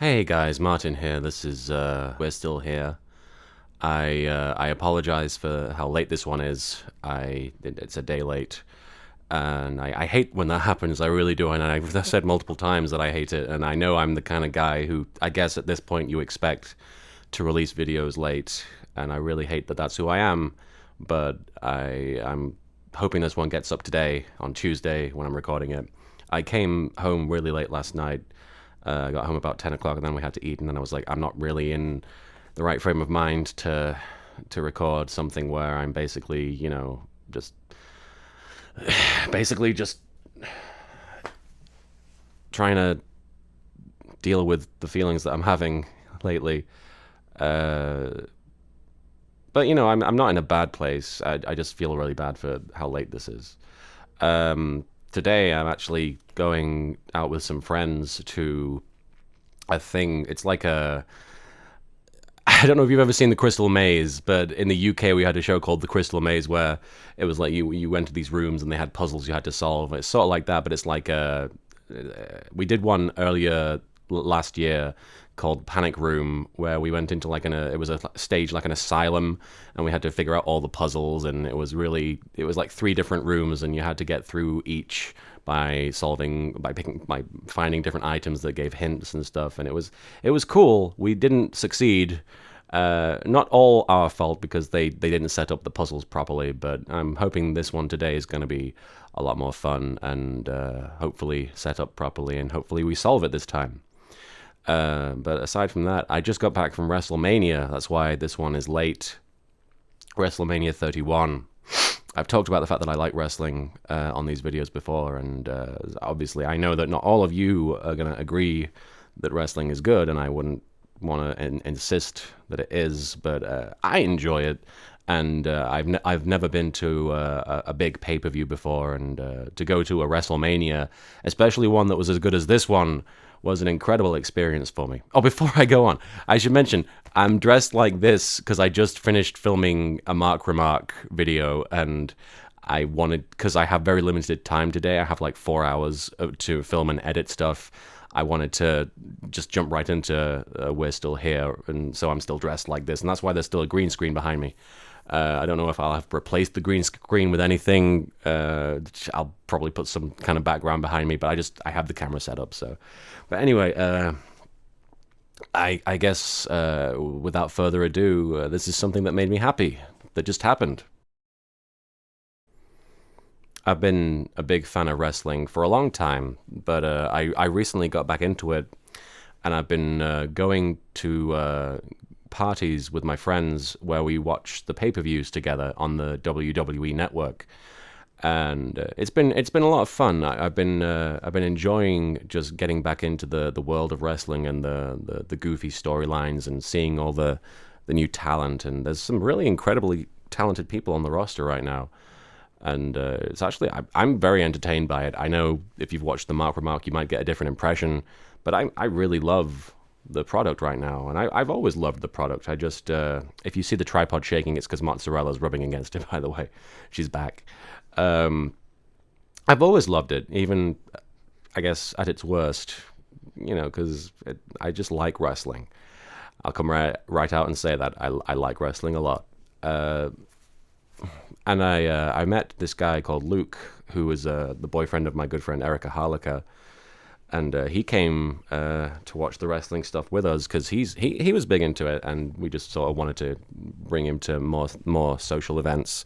Hey guys, Martin here. This is we're still here. I apologize for how late this one is. It's a day late, and I hate when that happens. I really do, and I've said multiple times that I hate it. And I know I'm the kind of guy who, I guess, at this point you expect to release videos late, and I really hate that that's who I am. But I'm hoping this one gets up today on Tuesday when I'm recording it. I came home really late last night. I got home about 10 o'clock, and then we had to eat, and then I was like, I'm not really in the right frame of mind to record something where I'm basically, just basically just trying to deal with the feelings that I'm having lately. But I'm not in a bad place. I just feel really bad for how late this is. Today I'm actually going out with some friends to a thing. It's like I don't know if you've ever seen The Crystal Maze, but in the UK we had a show called The Crystal Maze where it was like you went to these rooms and they had puzzles you had to solve. It's sort of like that, but it's like we did one earlier last year called Panic Room, where we went into it was a stage like an asylum, and we had to figure out all the puzzles, and it was like three different rooms, and you had to get through each by finding different items that gave hints and stuff, and it was cool. We didn't succeed. Not all our fault because they didn't set up the puzzles properly, but I'm hoping this one today is going to be a lot more fun and hopefully set up properly, and hopefully we solve it this time. But aside from that, I just got back from Wrestlemania. That's why this one is late. Wrestlemania 31. I've talked about the fact that I like wrestling on these videos before, and obviously I know that not all of you are going to agree that wrestling is good, and I wouldn't want to insist that it is, but I enjoy it, and I've never been to a big pay-per-view before, and to go to a Wrestlemania, especially one that was as good as this one, was an incredible experience for me. Oh, before I go on, I should mention, I'm dressed like this because I just finished filming a Mark Remark video, and because I have very limited time today, I have like 4 hours to film and edit stuff. I wanted to just jump right into We're Still Here, and so I'm still dressed like this, and that's why there's still a green screen behind me. I don't know if I'll have replaced the green screen with anything. I'll probably put some kind of background behind me, but I have the camera set up. So, but anyway, I guess without further ado, this is something that made me happy. That just happened. I've been a big fan of wrestling for a long time, but I recently got back into it, and I've been going to parties with my friends where we watch the pay-per-views together on the WWE network, and it's been a lot of fun. I've been enjoying just getting back into the world of wrestling and the goofy storylines and seeing all the new talent, and there's some really incredibly talented people on the roster right now. And it's actually, I'm very entertained by it. I know if you've watched the Mark Remark, you might get a different impression, but I really love the product right now, and I've always loved the product. I just, if you see the tripod shaking, it's because Mozzarella's rubbing against it, by the way. She's back. I've always loved it, even, I guess, at its worst, because I just like wrestling. I'll come right out and say that. I like wrestling a lot. And I met this guy called Luke, who was the boyfriend of my good friend Erica Harlica, and he came to watch the wrestling stuff with us because he was big into it, and we just sort of wanted to bring him to more social events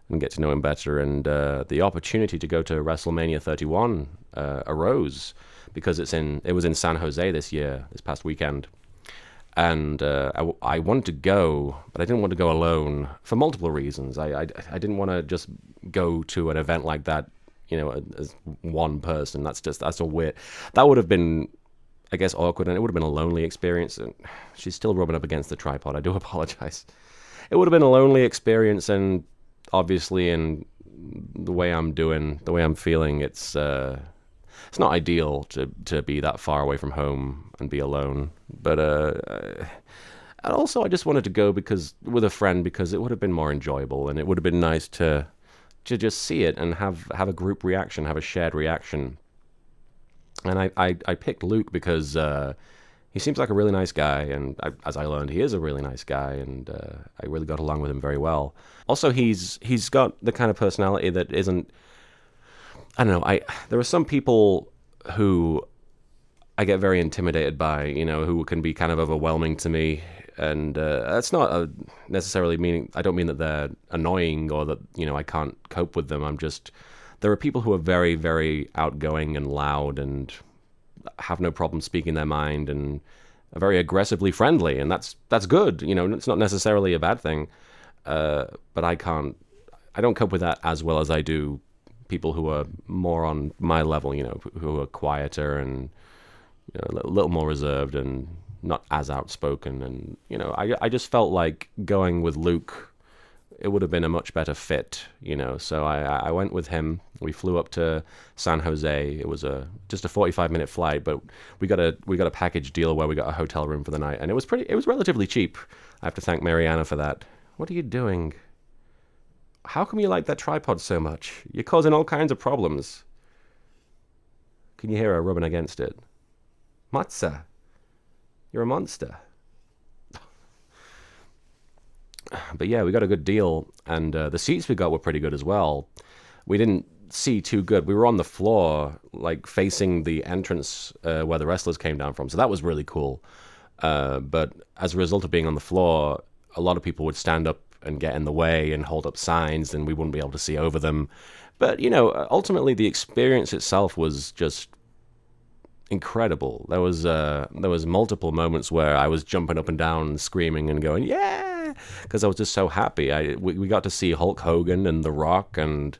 and get to know him better. And the opportunity to go to WrestleMania 31 arose because it was in San Jose this past weekend. And I wanted to go, but I didn't want to go alone for multiple reasons. I didn't want to just go to an event like that, as one person. That's a weird. That would have been, I guess, awkward, and it would have been a lonely experience. And she's still rubbing up against the tripod. I do apologize. It would have been a lonely experience, and obviously, in the way I'm feeling, it's not ideal to be that far away from home and be alone. But and also I just wanted to go with a friend because it would have been more enjoyable, and it would have been nice to just see it and have a group reaction, have a shared reaction. And I picked Luke because he seems like a really nice guy, and as I learned, he is a really nice guy, and I really got along with him very well. Also, he's got the kind of personality that isn't. I don't know. There are some people who I get very intimidated by, who can be kind of overwhelming to me. And that's not necessarily meaning, I don't mean that they're annoying or that, I can't cope with them. There are people who are very, very outgoing and loud and have no problem speaking their mind and are very aggressively friendly. And that's good. It's not necessarily a bad thing. But I don't cope with that as well as I do people who are more on my level, who are quieter and a little more reserved and not as outspoken. And, I just felt like going with Luke, it would have been a much better fit, So I went with him. We flew up to San Jose. It was just a 45-minute flight, but we got a package deal where we got a hotel room for the night, and it was relatively cheap. I have to thank Mariana for that. What are you doing? How come you like that tripod so much? You're causing all kinds of problems. Can you hear her rubbing against it? Matza, you're a monster. But yeah, we got a good deal, and the seats we got were pretty good as well. We didn't see too good. We were on the floor, like facing the entrance where the wrestlers came down from, so that was really cool. But as a result of being on the floor, a lot of people would stand up and get in the way and hold up signs, and we wouldn't be able to see over them. But, ultimately the experience itself was just incredible. There was multiple moments where I was jumping up and down and screaming and going, yeah, because I was just so happy. We got to see Hulk Hogan and The Rock, and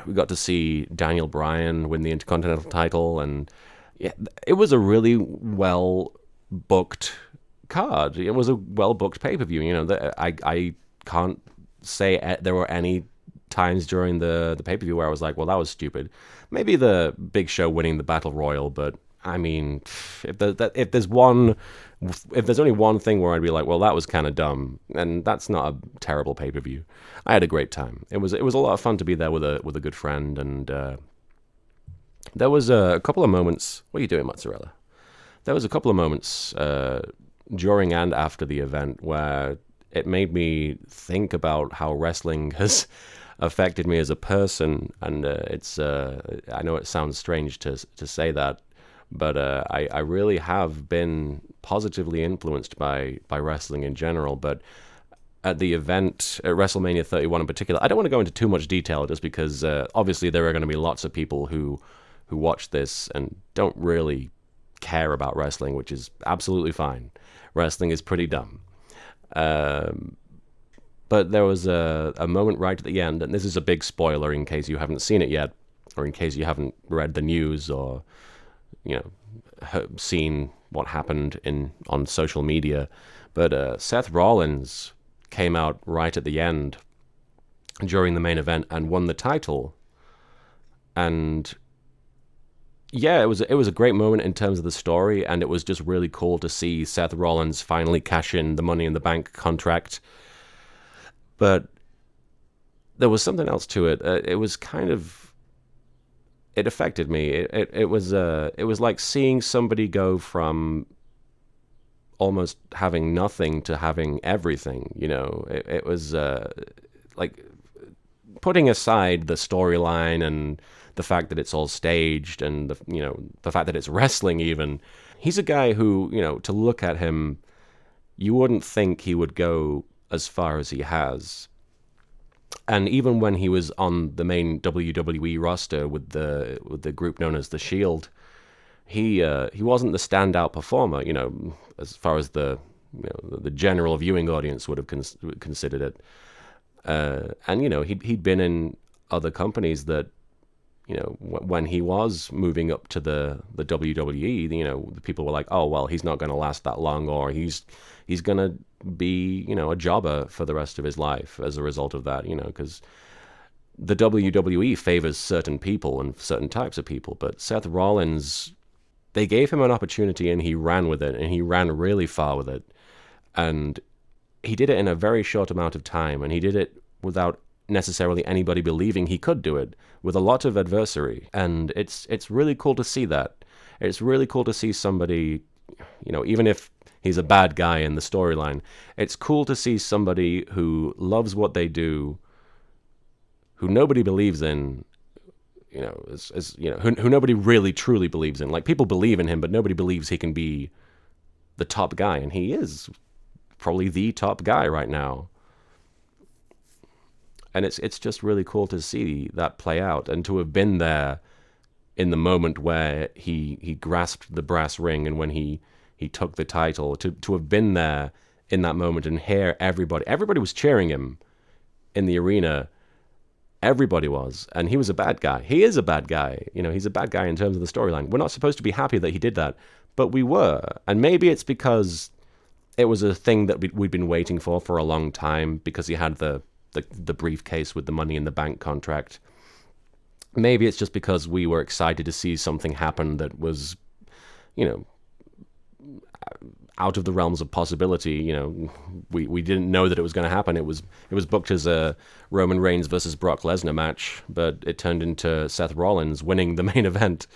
we got to see Daniel Bryan win the Intercontinental title, and yeah, it was a really well-booked card. It was a well-booked pay-per-view. I can't say there were any times during the pay-per-view where I was like, well, that was stupid. Maybe the Big Show winning the Battle Royal, but I mean, if there's only one thing where I'd be like, well, that was kind of dumb, and that's not a terrible pay-per-view. I had a great time. It was a lot of fun to be there with a good friend, and there was a couple of moments. What are you doing, mozzarella? There was a couple of moments during and after the event where it made me think about how wrestling has affected me as a person, and I know it sounds strange to say that, but I really have been positively influenced by wrestling in general. But at the event, at WrestleMania 31 in particular, I don't want to go into too much detail just because obviously there are going to be lots of people who watch this and don't really care about wrestling, which is absolutely fine. Wrestling is pretty dumb. But there was a moment right at the end, and this is a big spoiler in case you haven't seen it yet, or in case you haven't read the news or, seen what happened on social media. But Seth Rollins came out right at the end during the main event and won the title. And yeah, it was a great moment in terms of the story, and it was just really cool to see Seth Rollins finally cash in the Money in the Bank contract. But there was something else to it. It was kind of, it affected me. It was like seeing somebody go from almost having nothing to having everything. It was like putting aside the storyline and the fact that it's all staged and the fact that it's wrestling even. He's a guy who, to look at him, you wouldn't think he would go as far as he has. And even when he was on the main WWE roster with the group known as The Shield, he wasn't the standout performer, as far as the general viewing audience would have considered it. And he'd been in other companies that, when he was moving up to the WWE, the people were like, oh, well, he's not going to last that long, or he's going to be, a jobber for the rest of his life as a result of that, because the WWE favors certain people and certain types of people. But Seth Rollins, they gave him an opportunity and he ran with it, and he ran really far with it. And he did it in a very short amount of time, and he did it without necessarily anybody believing he could do it, with a lot of adversary. And it's really cool to see that. It's really cool to see somebody, even if he's a bad guy in the storyline, it's cool to see somebody who loves what they do, who nobody believes in, who nobody really truly believes in. Like, people believe in him, but nobody believes he can be the top guy, and he is probably the top guy right now. And it's just really cool to see that play out, and to have been there in the moment where he grasped the brass ring, and when he took the title, to have been there in that moment and hear everybody was cheering him in the arena. Everybody was, and he was a bad guy. He is a bad guy. He's a bad guy in terms of the storyline. We're not supposed to be happy that he did that, but we were. And maybe it's because it was a thing that we'd been waiting for a long time, because he had the briefcase with the Money in the Bank contract. Maybe it's just because we were excited to see something happen that was, out of the realms of possibility. We didn't know that it was going to happen. It was booked as a Roman Reigns versus Brock Lesnar match, but it turned into Seth Rollins winning the main event,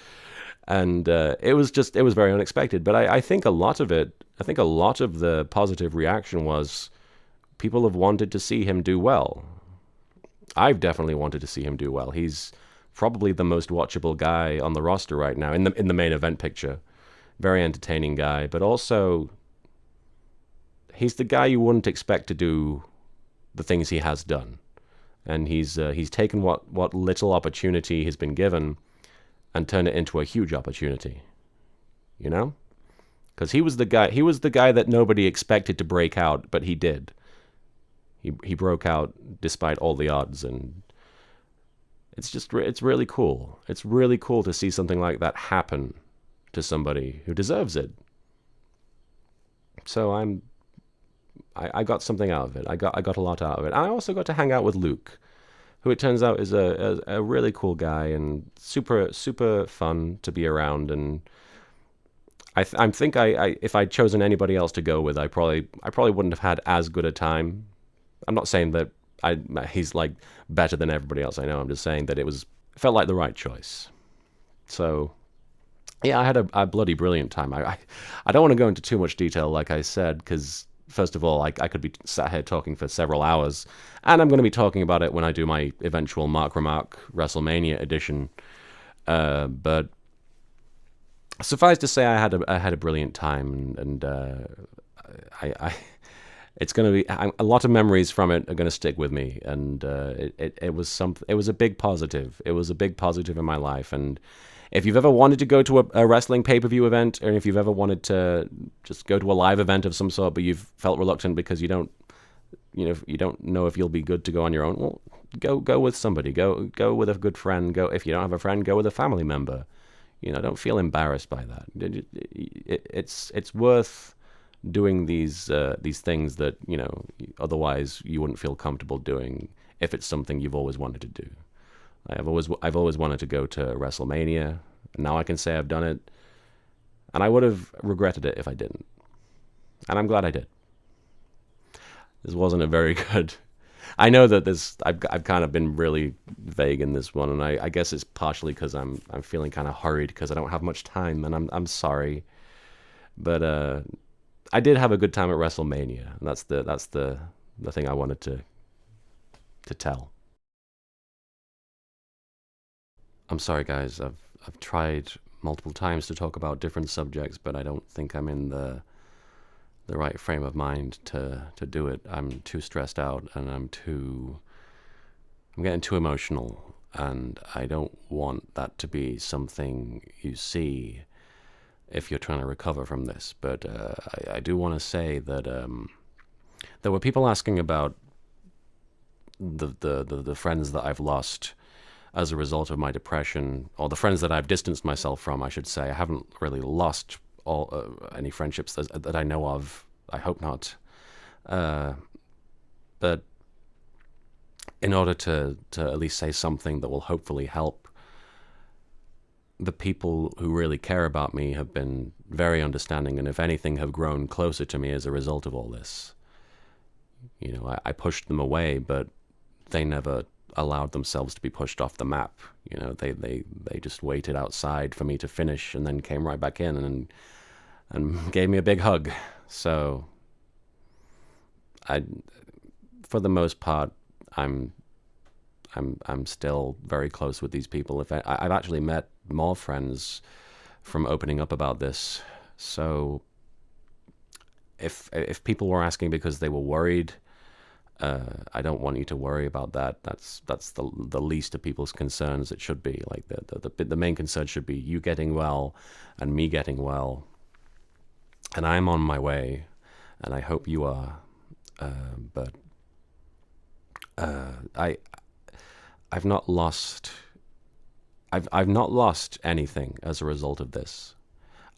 and it was very unexpected. But I think a lot of the positive reaction was people have wanted to see him do well. I've definitely wanted to see him do well. He's probably the most watchable guy on the roster right now in the main event picture. Very entertaining guy, but also he's the guy you wouldn't expect to do the things he has done. And he's taken what little opportunity he's been given and turned it into a huge opportunity. Because he was the guy that nobody expected to break out, but he did. He broke out despite all the odds, and it's really cool. It's really cool to see something like that happen to somebody who deserves it. So I got something out of it. I got a lot out of it. I also got to hang out with Luke, who it turns out is a really cool guy and super fun to be around. And I think if I'd chosen anybody else to go with, I probably wouldn't have had as good a time. I'm not saying that he's like better than everybody else I know. I'm just saying that it felt like the right choice. So yeah, I had a bloody brilliant time. I don't want to go into too much detail, like I said, because first of all, I could be sat here talking for several hours, and I'm going to be talking about it when I do my eventual Mark Remark Wrestlemania edition. But suffice to say, I had a brilliant time, and it's going to be a lot of memories from it are going to stick with me, and it was a big positive. It was a big positive in my life. And if you've ever wanted to go to a wrestling pay-per-view event, or if you've ever wanted to just go to a live event of some sort, but you've felt reluctant because you don't know if you'll be good to go on your own, well, go with somebody. Go with a good friend. Go, if you don't have a friend, go with a family member. Don't feel embarrassed by that. It's worth doing these things that otherwise you wouldn't feel comfortable doing if it's something you've always wanted to do. I've always wanted to go to WrestleMania, and now I can say I've done it, and I would have regretted it if I didn't, and I'm glad I did. This wasn't a very good. I know that I've kind of been really vague in this one, and I guess it's partially because I'm feeling kind of hurried because I don't have much time, and I'm sorry, but I did have a good time at WrestleMania, and that's the thing I wanted to tell. I'm sorry, guys. I've tried multiple times to talk about different subjects, but I don't think I'm in the right frame of mind to do it. I'm too stressed out, and I'm getting too emotional, and I don't want that to be something you see if you're trying to recover from this. But I do want to say that there were people asking about the friends that I've lost as a result of my depression, or the friends that I've distanced myself from, I should say. I haven't really lost any friendships that I know of. I hope not. But in order to at least say something that will hopefully help, the people who really care about me have been very understanding, and if anything, have grown closer to me as a result of all this. I pushed them away, but they never allowed themselves to be pushed off the map. You know, they just waited outside for me to finish and then came right back in and gave me a big hug. So I, for the most part, I'm still very close with these people. I've actually met more friends from opening up about this. So if people were asking because they were worried, I don't want you to worry about that. That's the least of people's concerns. It should be like the main concern should be you getting well and me getting well. And I'm on my way, and I hope you are. But I've not lost. I've not lost anything as a result of this.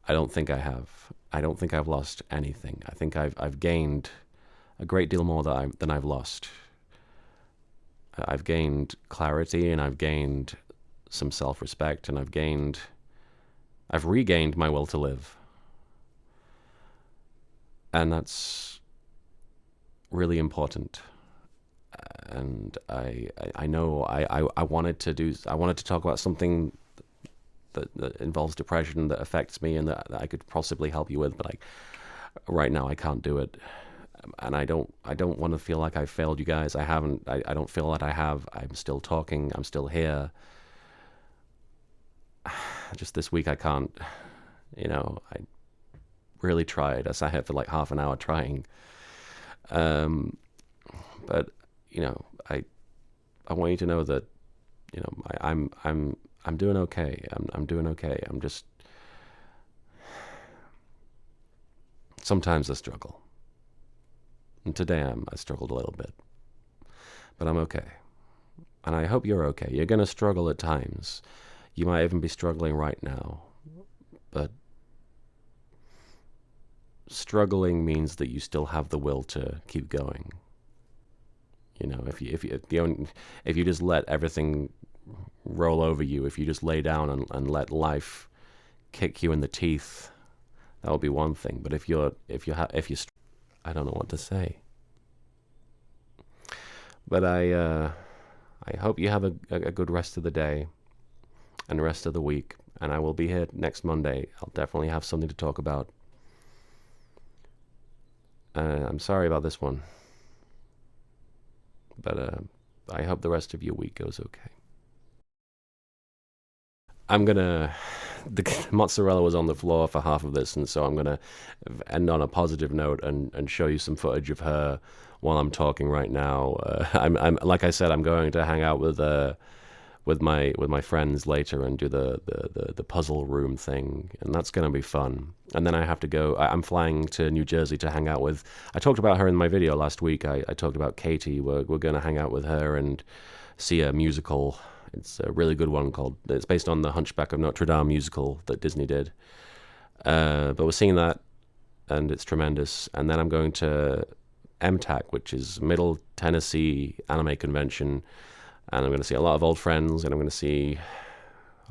I don't think I have. I don't think I've lost anything. I think I've gained a great deal more than I've lost. I've gained clarity, and I've gained some self-respect, and I've regained my will to live. And that's really important. And I know I wanted to talk about something that involves depression that affects me and that I could possibly help you with, but right now I can't do it. And I don't want to feel like I failed you guys. I haven't. I don't feel that I have. I'm still talking. I'm still here. Just this week I can't. I really tried. I sat here for like half an hour trying. But I want you to know that I'm doing okay. I'm doing okay. I'm just sometimes I struggle. And today I struggled a little bit. But I'm okay. And I hope you're okay. You're going to struggle at times. You might even be struggling right now. But struggling means that you still have the will to keep going. If you just let everything roll over you, if you just lay down and let life kick you in the teeth, that would be one thing. But if you I don't know what to say. But I hope you have a good rest of the day and rest of the week. And I will be here next Monday. I'll definitely have something to talk about. I'm sorry about this one. But I hope the rest of your week goes okay. The mozzarella was on the floor for half of this, and so I'm gonna end on a positive note and show you some footage of her while I'm talking right now. I'm like I said, I'm going to hang out with my friends later and do the puzzle room thing, and that's gonna be fun. And then I have to go. I'm flying to New Jersey to hang out with. I talked about her in my video last week. I talked about Katie. We're gonna hang out with her and see a musical. It's a really good one it's based on the Hunchback of Notre Dame musical that Disney did. But we're seeing that, and it's tremendous. And then I'm going to MTAC, which is Middle Tennessee Anime Convention, and I'm going to see a lot of old friends, and I'm going to see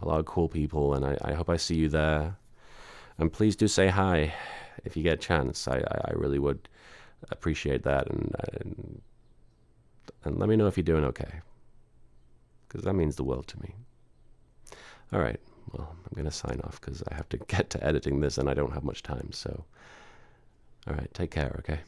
a lot of cool people, and I hope I see you there. And please do say hi if you get a chance. I really would appreciate that, and let me know if you're doing okay, because that means the world to me. All right, well, I'm going to sign off because I have to get to editing this and I don't have much time. So, all right, take care, okay?